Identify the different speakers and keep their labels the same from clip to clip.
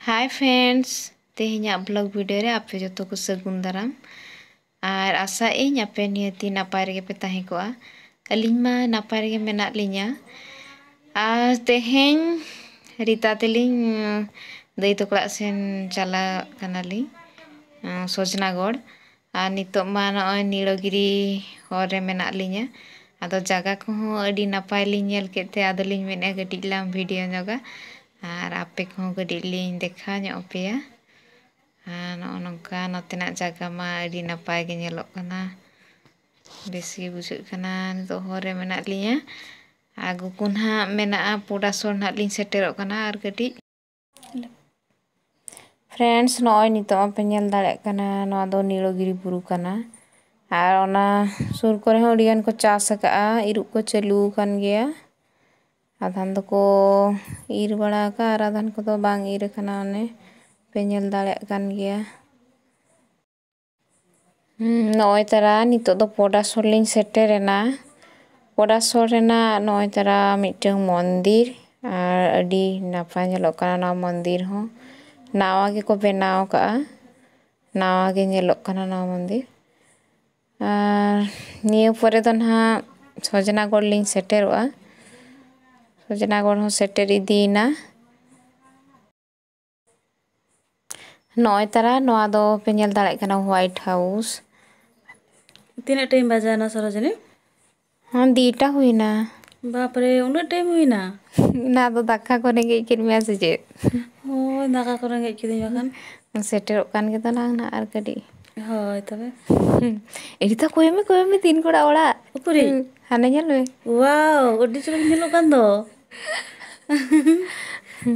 Speaker 1: Hi friends तेहኛ blog video रे आपे जो को सगुन दाराम और आशा इन आपे नियति नापाय रे पे ताहे को अलिंग मा नापाय रे मेना लिया और तेहें रीता तेलिंग दई तकड़ा सेन चला कनाली सोजनागढ़ और नितो मा नय नीलगिरी हर रे मेना लिया आदो जगह को अडी नापाय लिंग नेल केते आदलिंग मेने गटिलाम वीडियो नगा और आपे को गडिलिंग देखा ᱧᱚᱜ ᱯᱮᱭᱟ ᱱᱚᱜᱼᱚ ᱱᱚᱝᱠᱟ ᱱᱚᱛᱮᱱᱟᱜ ᱡᱟᱭᱜᱟ ᱢᱟ ᱟᱹᱰᱤ ᱱᱟᱯᱟᱭ ᱜᱮ ᱧᱮᱞᱚᱜ ᱠᱟᱱᱟ ᱵᱮᱥ ᱜᱮ ᱵᱩᱡᱷᱟᱹᱜ ᱠᱟᱱᱟ ᱱᱤᱛᱚᱜ ᱦᱚᱨ ᱨᱮ ᱢᱮᱱᱟᱜ ᱞᱤᱧᱟ ᱟᱜᱩ ᱠᱚ ᱱᱟᱦᱟᱜ ᱢᱮᱱᱟᱜᱼᱟ ᱯᱚᱰᱟᱥᱚᱨ ᱱᱟᱦᱟᱜ ᱞᱤᱧ ᱥᱮᱴᱮᱨᱚᱜ ᱠᱟᱱᱟ ᱟᱨ ᱠᱟᱹᱴᱤᱡ फ्रेंड्स नᱚᱜᱼᱚᱭ ᱱᱤᱛᱚᱜ ᱯᱮ ᱧᱮᱞ ᱫᱟᱲᱮᱭᱟᱜ ᱠᱟᱱᱟ ᱱᱚᱣᱟ ᱫᱚ नीलगिरी बुरु ᱠᱟᱱᱟ ᱟᱨ ᱚᱱᱟ ᱥᱩᱨ ᱠᱚᱨᱮ ᱦᱚᱸ ᱟᱹᱰᱤᱜᱟᱱ ᱠᱚ ᱪᱟᱥ ᱟᱠᱟᱜᱼᱟ ᱤᱨᱩᱜ ᱠᱚ ᱪᱟᱹᱞᱩ ᱟᱠᱟᱱ ᱜᱮᱭᱟ आधान दको ईर बड़ा का और आधान को तो बांग ईर खाना ने पे नेल दाड़े कान गया नय तारा नितो दो पोडासोर लिंग सेटेरेना पोडासोर रेना नय तारा मिटंग मंदिर और अडी नापाय नेलोग काना ना मंदिर हो नावा गे को बनाव का नावा गे नेलोग काना ना मंदिर निये परे दो ना सजनागढ़ लिंग सेटेरोआ सजनागढ़ हो सेटेर इदीना नय तारा नवा दो पे नेल दाड़े काना व्हाइट हाउस
Speaker 2: तीन टाइम बजाना सरोजनी
Speaker 1: हाँ दीटा हुईना
Speaker 2: बाप रे उन टाइम हुईना
Speaker 1: ना दो दाका को रेंगे किरमिया से जे
Speaker 2: हो दाका को रेंगे किदिन बखान
Speaker 1: सेटेर कान के तो ना आर कडी
Speaker 2: होय तबे
Speaker 1: एरिता कोई में तीन कोड़ा ओड़ा
Speaker 2: उपरी
Speaker 1: हाने नेल में
Speaker 2: वाओ ओडी चलो नेलो कान दो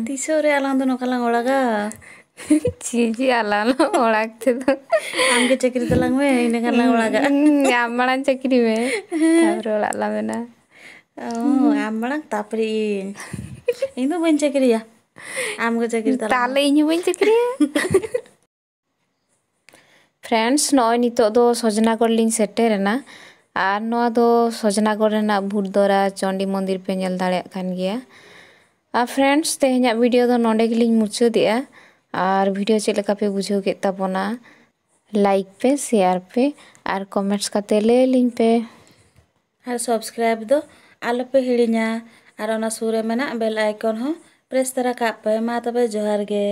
Speaker 2: तीसो रे आलांग दो नकालांग ओड़ागा
Speaker 1: चीजी आलांग ओड़ाग थे तो
Speaker 2: आम के चक्री तलांग में इने कालांग ओड़ागा
Speaker 1: आम माड़ांग चक्री में तापर ओड़ा ला मेना
Speaker 2: ओ आम माड़ांग तापरे इन दो बन चक्रिया आम के चक्री तलांग
Speaker 1: ताले इन बन चक्रिया फ्रेंड्स नय नितो दो सजनागढ़ लिंग सेटेरेना और नवा दो सजनागढ़ रेना भूतदरा चंडी मंदिर पे नेल दाड़े कान गया और फ्रेंड्स तेहኛ वीडियो दो नोंडे गिलिंग मुचादिया और वीडियो चेक लेका पे बुझाव के ताबोना लाइक पे शेयर पे और कमेंट्स काते ले लिंग पे
Speaker 2: और सब्सक्राइब दो आलो पे हिड़िया और ओना सुर रे मेना बेल आइकन हो प्रेस तरा का पे मा तबे जोहार गे।